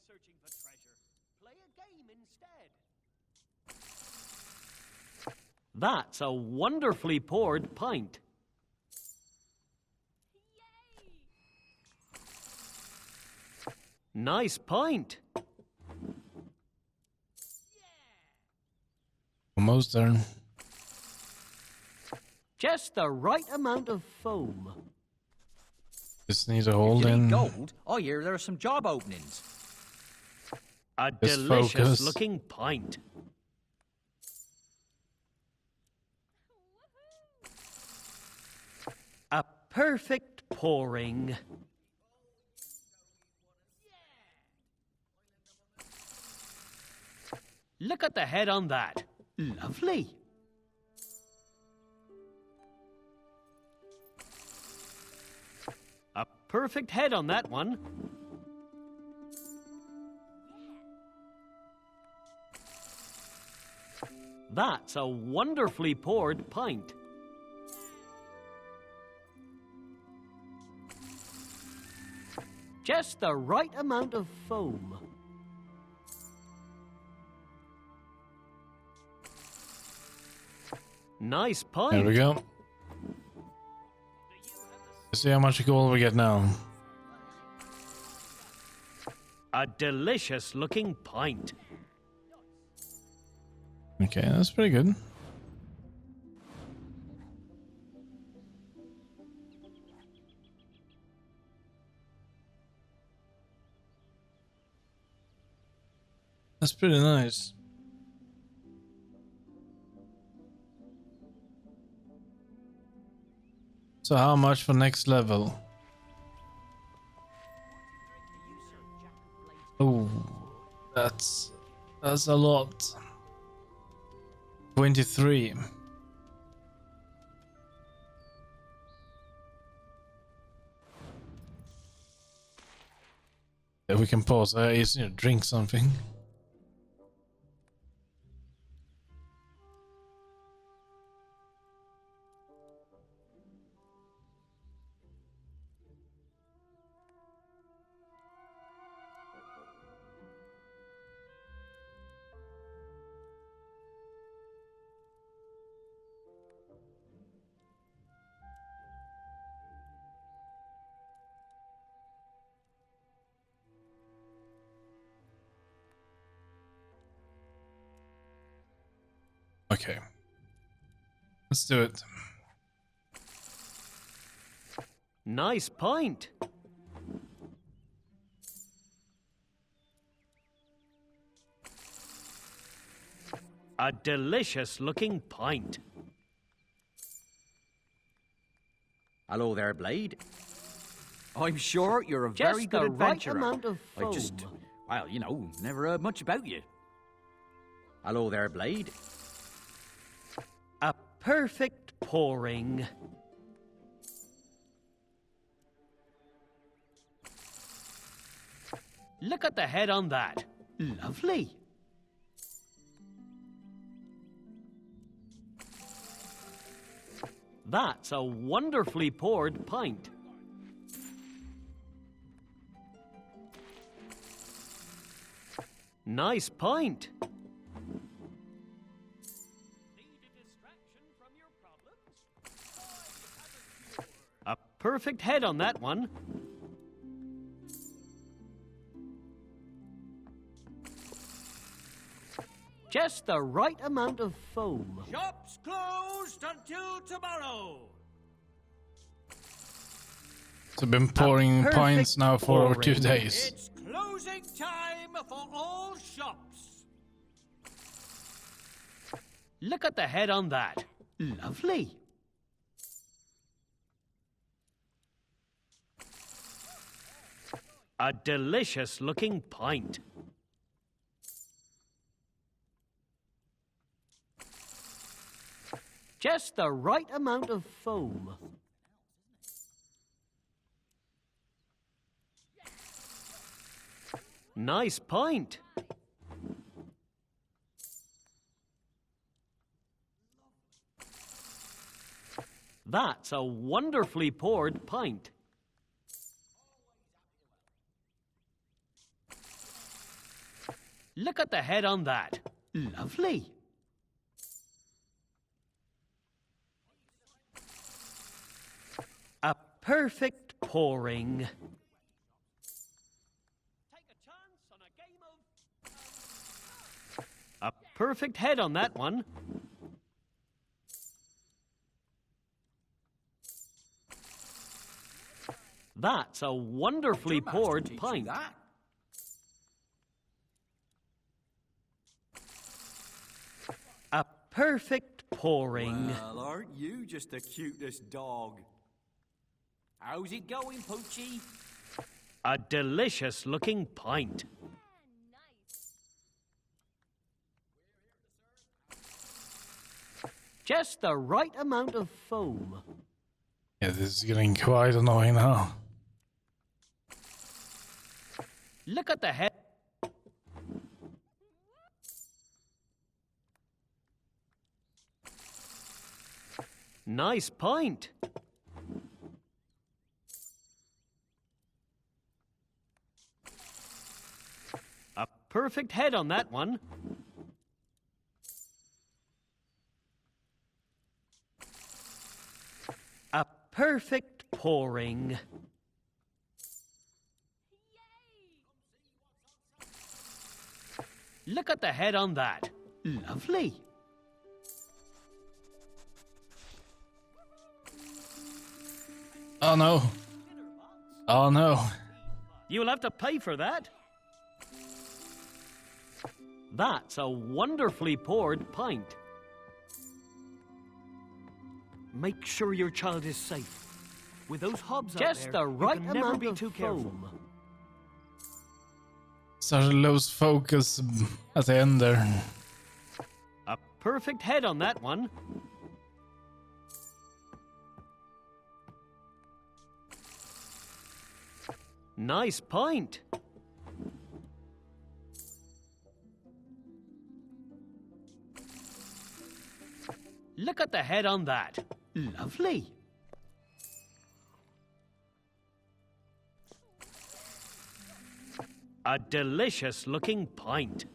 searching for treasure. Play a game instead. That's a wonderfully poured pint. Nice pint. Almost there. Just the right amount of foam. Just need to hold You need in. gold? I hear there are some job openings. A Just delicious focus. looking pint. A perfect pouring. Look at the head on that. Lovely. A perfect head on that one. That's a wonderfully poured pint. Just the right amount of foam. Nice pint. There we go. Let's see how much gold we get now. A delicious looking pint. Okay, that's pretty good. That's pretty nice. So how much for next level? Oh, that's a lot. 23. Yeah, we can pause. I just need to drink something. Okay. Let's do it. Nice pint. A delicious looking pint. Hello there, Blade. I'm sure you're a Just very good the right adventurer. amount of I just, foam. well, you know, never heard much about you. Hello there, Blade. A perfect pouring. Look at the head on that. Lovely. That's a wonderfully poured pint. Nice pint. A perfect head on that one. Just the right amount of foam. Shops closed until tomorrow. So I've been pouring perfect pints now for over 2 pouring. days. It's closing time for all shops. Look at the head on that. Lovely. A delicious looking pint. Just the right amount of foam. Nice pint. That's a wonderfully poured pint. Look at the head on that. Lovely. A perfect pouring. Take a chance on a game of... A perfect head on that one. That's a wonderfully Your master poured teach you pint. that? A perfect pouring. Well, aren't you just the cutest dog? How's it going, Poochie? A delicious looking pint. Just the right amount of foam. Yeah, this is getting quite annoying now. Look at the head. Nice pint. A perfect head on that one. A perfect pouring. Look at the head on that. Lovely. Oh no. Oh no. You'll have to pay for that. That's a wonderfully poured pint. Make sure your child is safe. With those hobs out Just there, the right you can never amount be of too careful. foam. Such a lose focus at the end there. A perfect head on that one. Nice pint. Look at the head on that. Lovely. A delicious looking pint.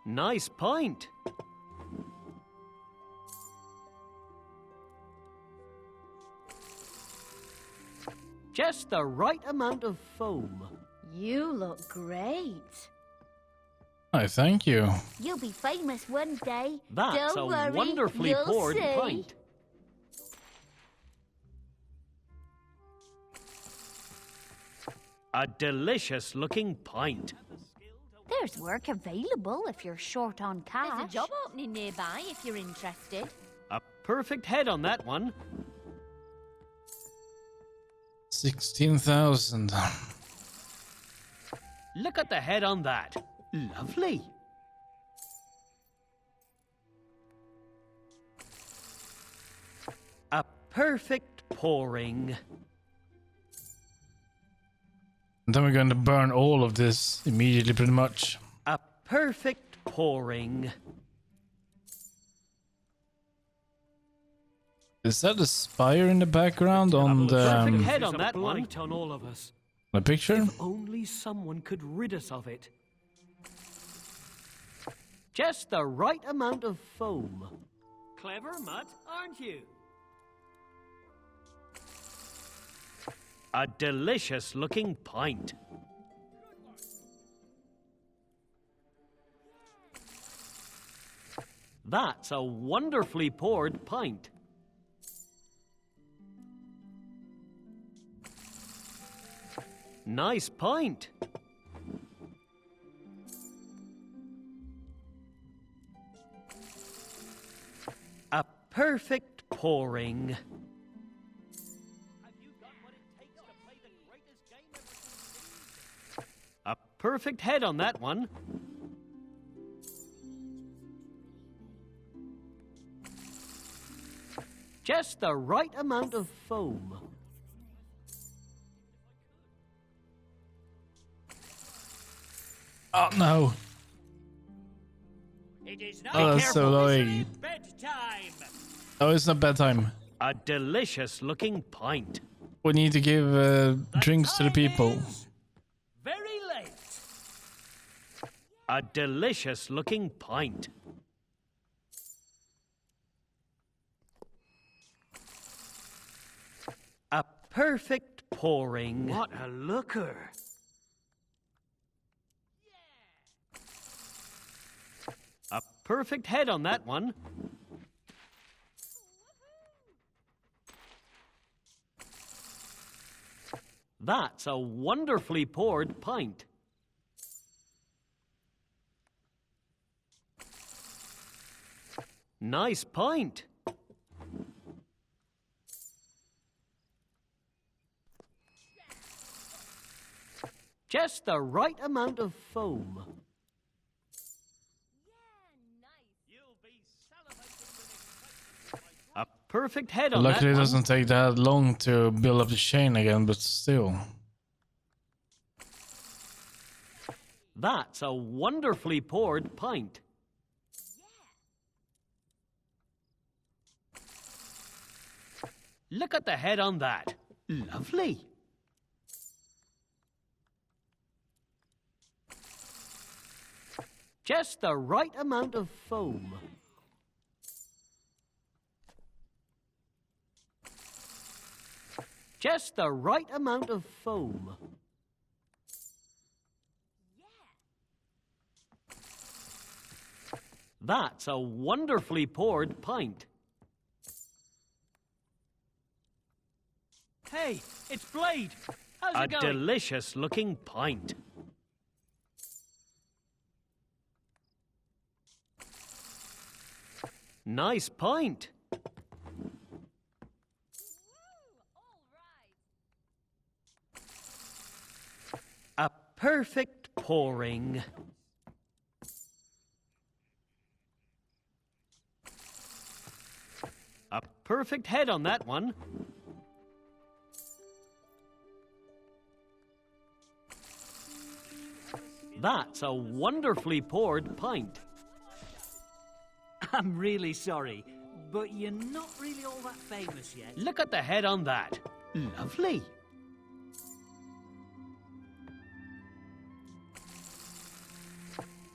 Nice pint. Just the right amount of foam. You look great. I thank you. You'll be famous one day. That's Don't a worry, wonderfully you'll poured see. pint. A delicious looking pint. There's work available if you're short on cash. There's a job opening nearby if you're interested. A perfect head on that one. 16,000. Look at the head on that. Lovely. A perfect pouring. Then we're going to burn all of this immediately, pretty much. A perfect pouring. Is that a spire in the background on the Perfect head on It's a that one. blight on all of us. the picture? Only someone could rid us of it. Just the right amount of foam. Clever, Mutt, aren't you? A delicious looking pint. That's a wonderfully poured pint. Nice pint. A perfect pouring. Have you got what it takes to play the greatest game ever conceived? A perfect head on that one. Just the right amount of foam. Oh no. It is not Oh, that's so annoying. bedtime. Oh, it's not bedtime. A delicious looking pint. We need to give drinks to the people. Is very late. A delicious looking pint. A perfect pouring. What a looker. A perfect head on that one. That's a wonderfully poured pint. Nice pint. Just the right amount of foam. You'll be salivating with excitement, my A perfect head on Luckily, that it one. doesn't take that long to build up the chain again, but still. That's a wonderfully poured pint. Look at the head on that. Lovely. Just the right amount of foam. Just the right amount of foam. That's a wonderfully poured pint. Hey, it's Blade. How's A it going? delicious looking pint. Nice pint. A perfect pouring. A perfect head on that one. That's a wonderfully poured pint. I'm really sorry, but you're not really all that famous yet. Look at the head on that. Lovely.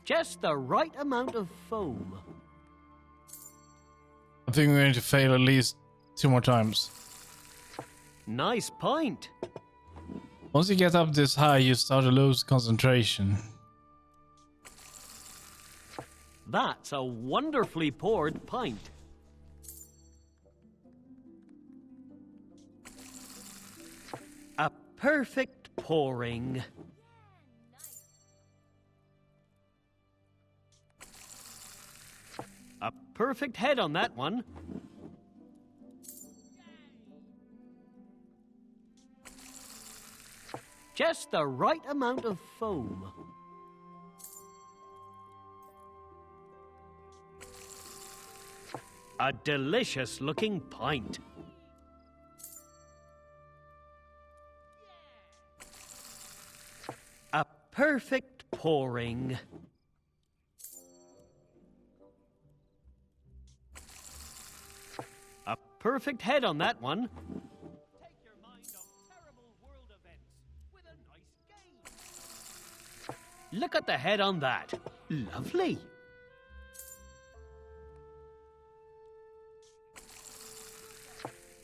Just the right amount of foam. I think we're going to fail at least 2 more times. Nice pint. Once you get up this high, you start to lose concentration. That's a wonderfully poured pint. A perfect pouring. A perfect head on that one. Just the right amount of foam. A delicious looking pint. A perfect pouring. A perfect head on that one. Take your mind off terrible world events with a nice game. Look at the head on that. Lovely.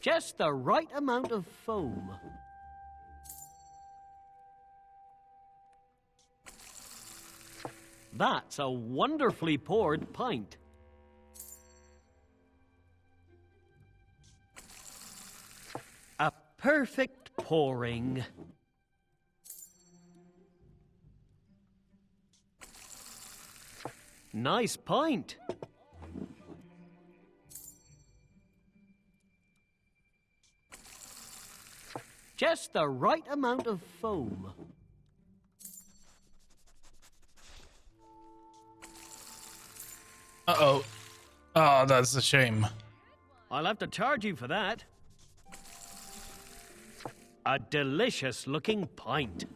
Just the right amount of foam. That's a wonderfully poured pint. A perfect pouring. Nice pint. Just the right amount of foam. Uh-oh. Oh, that's a shame. I'll have to charge you for that. A delicious looking pint.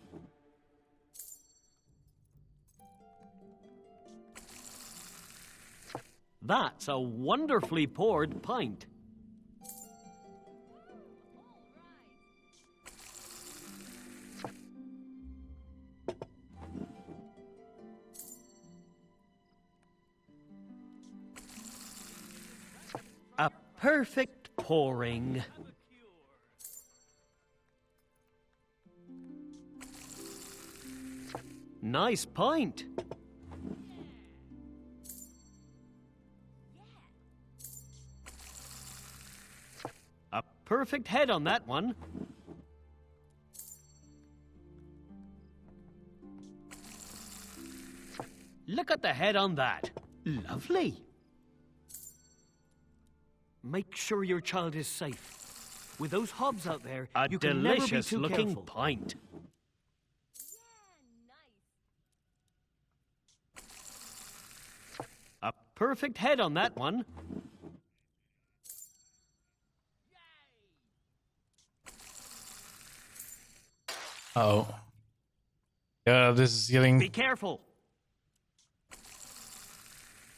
That's a wonderfully poured pint. perfect pouring. Nice pint. A perfect head on that one. Look at the head on that. Lovely. Make sure your child is safe. With those hobs out there, you can never be too delicious-looking careful. pint. A perfect head on that one. Oh. Yeah, this is getting... Be careful.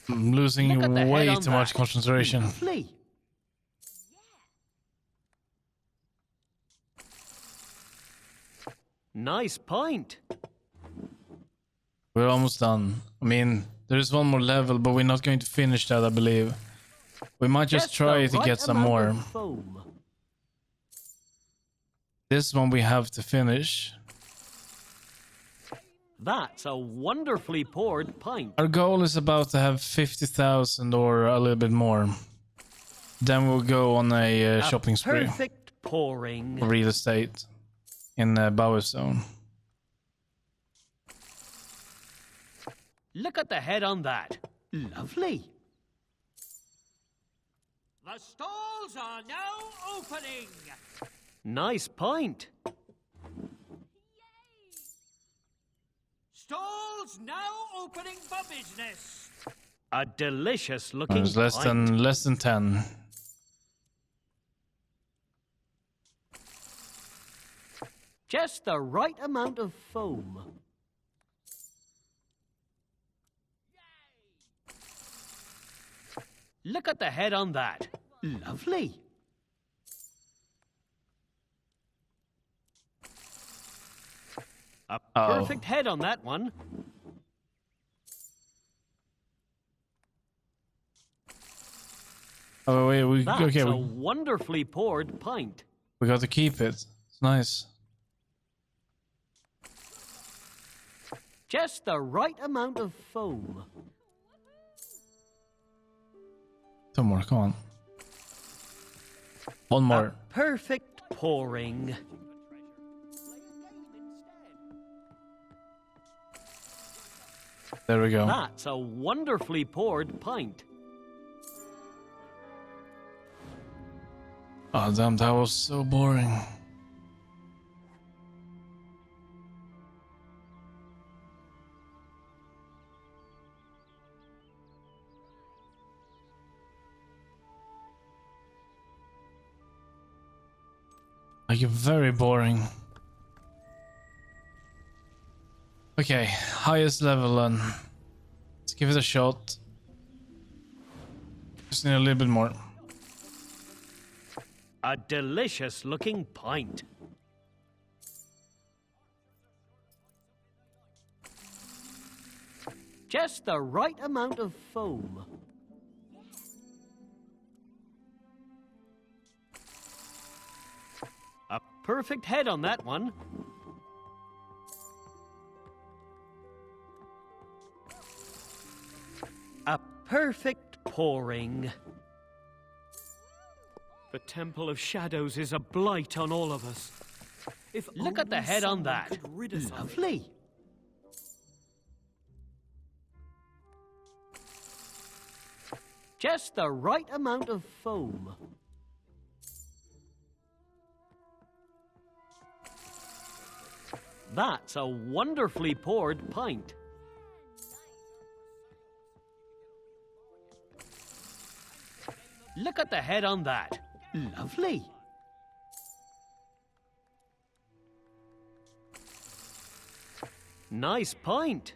I'm losing Look at the way head on too much that. concentration. Lovely. Nice pint. We're almost done. I mean, there is one more level, but we're not going to finish that, I believe. We might just try the to right get some amount more. of foam. This one we have to finish. That's a wonderfully poured pint. Our goal is about to have 50,000 or a little bit more. Then we'll go on a shopping spree. Perfect pouring. Real estate in Bower Zone. Look at the head on that. Lovely. The stalls are now opening. Nice pint. Stalls now opening for business. A delicious looking It's less pint. than 10. Just the right amount of foam. Look at the head on that. Lovely. A Uh-oh. perfect head on that one. Oh wait, That's okay, a wonderfully poured pint. we got to keep it. It's nice. Just the right amount of foam. Two more, come on. One more. A perfect pouring. There we go. That's a wonderfully poured pint. Oh damn, that was so boring. Like, very boring. Okay, highest level then. Let's give it a shot. Just need a little bit more. A delicious looking pint. Just the right amount of foam. A perfect head on that one. A perfect pouring. The Temple of Shadows is a blight on all of us. If look at the only head on someone that. could rid us of it. Lovely. Just the right amount of foam. That's a wonderfully poured pint. Look at the head on that. Lovely. Nice pint.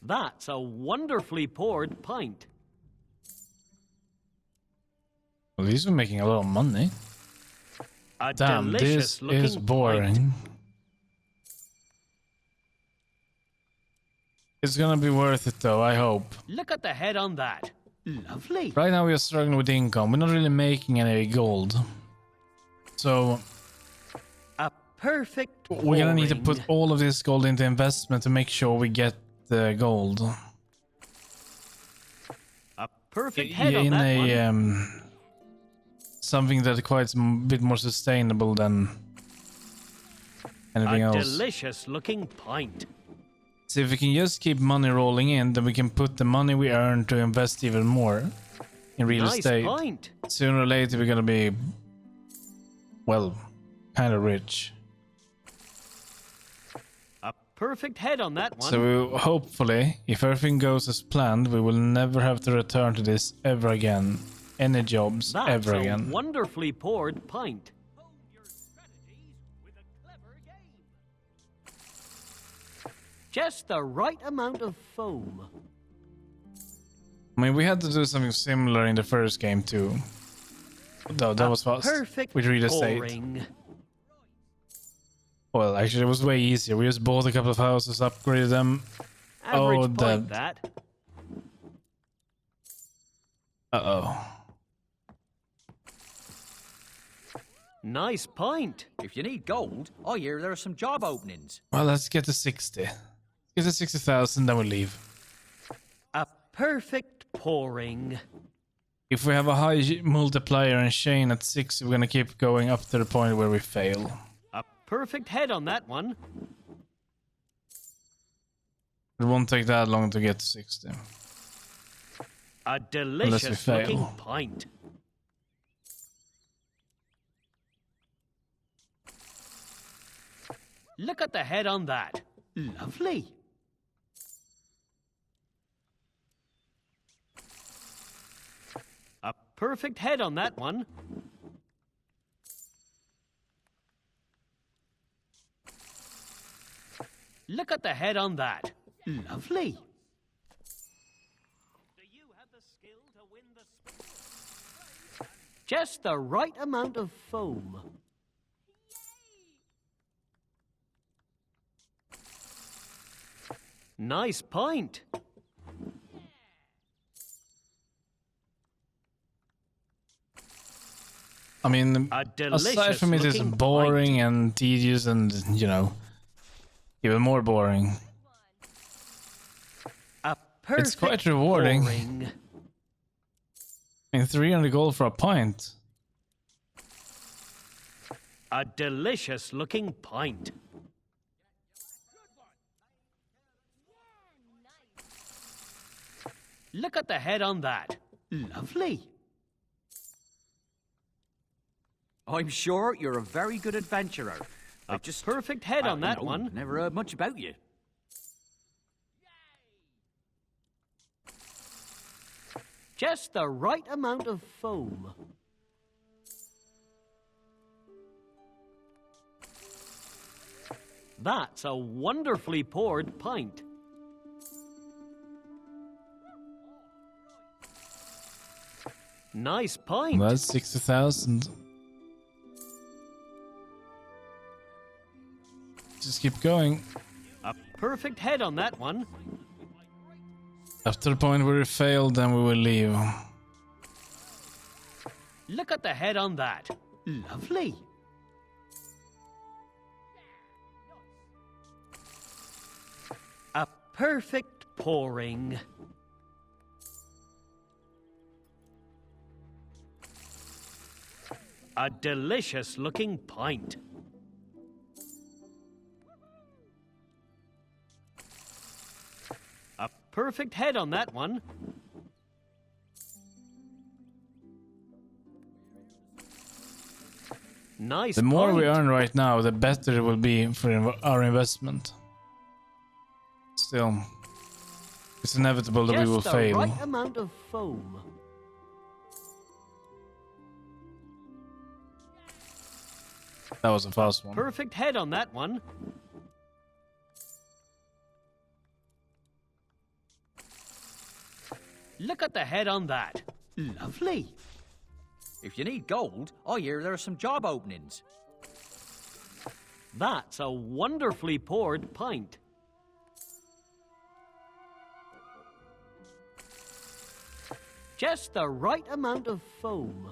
That's a wonderfully poured pint. Well, these are making a lot of money. A Damn, delicious this looking is boring. pint. It's gonna be worth it though, I hope. Look at the head on that. Lovely. Right now we are struggling with income. We're not really making any gold. So A perfect we're gonna need to pouring. put all of this gold into investment to make sure we get the gold. A perfect head on In that a one. something that's quite a bit more sustainable than anything A else. delicious looking pint. So if we can just keep money rolling in, then we can put the money we earn to invest even more in real Nice estate. pint. Sooner or later we're gonna be, well, kind of rich. A perfect head on that one. So we, hopefully, if everything goes as planned, we will never have to return to this ever again. Any jobs That's ever a again. wonderfully poured pint. Hone your strategies with a clever game. Just the right amount of foam. I mean, we had to do something similar in the first game too. Though that A was fast. Perfect With real estate. pouring. Well, actually, it was way easier. We just bought a couple of houses, upgraded them. Average Oh, point that. Uh-oh. Nice pint. If you need gold, I hear there are some job openings. Well, let's get to 60. Get to 60,000, then we'll leave. A perfect pouring. If we have a high multiplier and chain at 6, we're gonna keep going up to the point where we fail. A perfect head on that one. It won't take that long to get to 60. A delicious fail. looking pint. Look at the head on that. Lovely. A perfect head on that one. Look at the head on that. Lovely. Do you have the skill to win the sport? Just the right amount of foam. Nice pint. I mean, A aside delicious from it is looking boring and tedious and, you know, even more boring. A perfect It's quite rewarding. pouring. I mean, 300 gold for a pint. A delicious looking pint. Look at the head on that. Lovely. I'm sure you're a very good adventurer. A perfect head on that no, one. Never heard much about you. Just the right amount of foam. That's a wonderfully poured pint. Nice pint. That's 60,000. Just keep going. A perfect head on that one. After the point where we fail, then we will leave. Look at the head on that. Lovely. A perfect pouring. A delicious looking pint. A perfect head on that one. Nice The more we pint. earn right now, the better it will be for our investment. Still, it's inevitable that we will Just the fail. right amount of foam. That was a fast one. Perfect head on that one. Look at the head on that. Lovely. If you need gold, I hear there are some job openings. That's a wonderfully poured pint. Just the right amount of foam.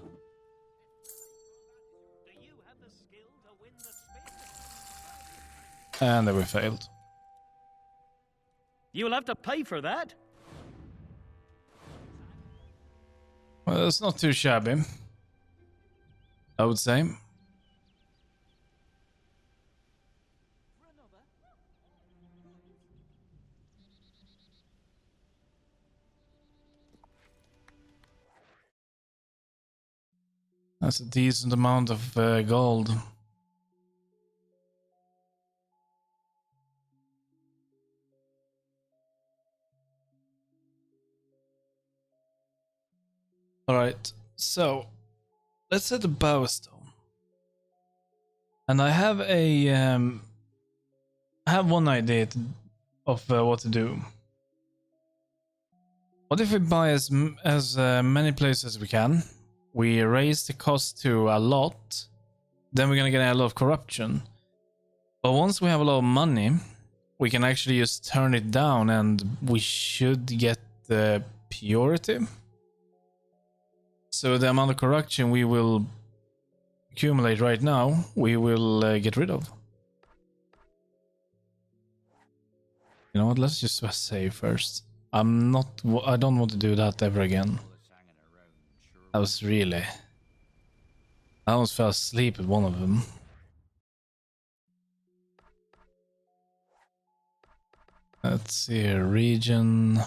Do you have the skill to win the spin? And then we failed. You'll have to pay for that. Well, it's not too shabby, I would say. That's a decent amount of gold. Alright, so let's set the bowstone. And I have one idea of what to do. What if we buy as many places as we can? We raise the cost to a lot, then we're gonna get a lot of corruption. But once we have a lot of money, we can actually just turn it down and we should get the purity. So the amount of corruption we will accumulate right now, we will get rid of. You know what, let's just save first. I don't want to do that ever again. I almost fell asleep at one of them. Let's see here, region.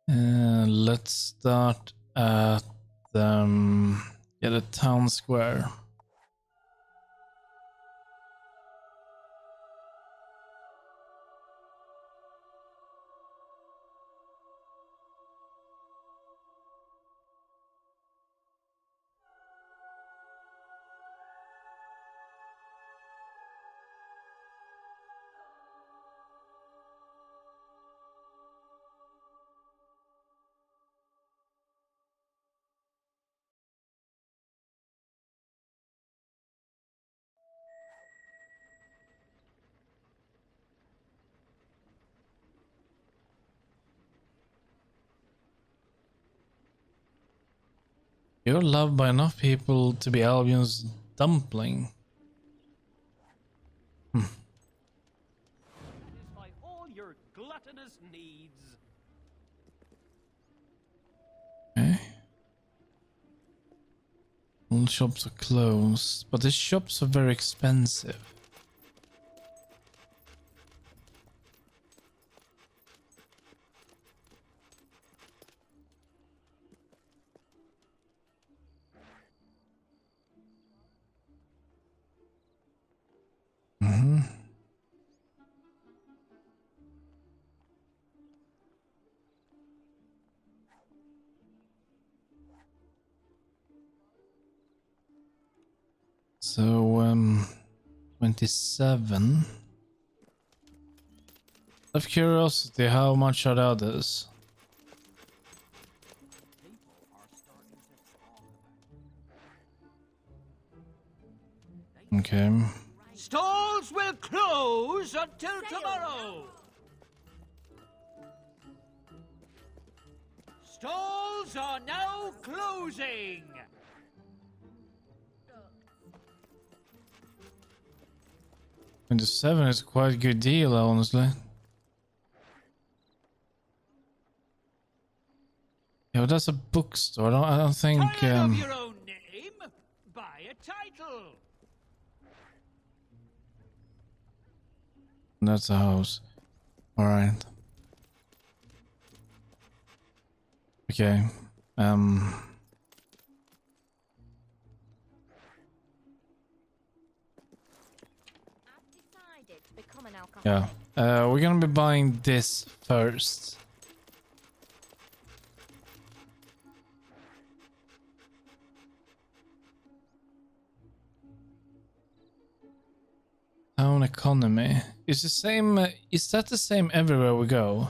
Let's start at the town square. You're loved by enough people to be Albion's dumpling. Satisfy all your gluttonous needs. Okay. All shops are closed, but the shops are very expensive. So, 27. Out of curiosity, how much are the others? Okay. Stalls will close until tomorrow. Stalls are now closing. 27 is quite a good deal, honestly. Yeah, but that's a bookstore. I don't think. Tired of your own name? Buy a title. That's a house. All right. Okay. Yeah. We're gonna be buying this first. Town economy. Is the same. Is that the same everywhere we go?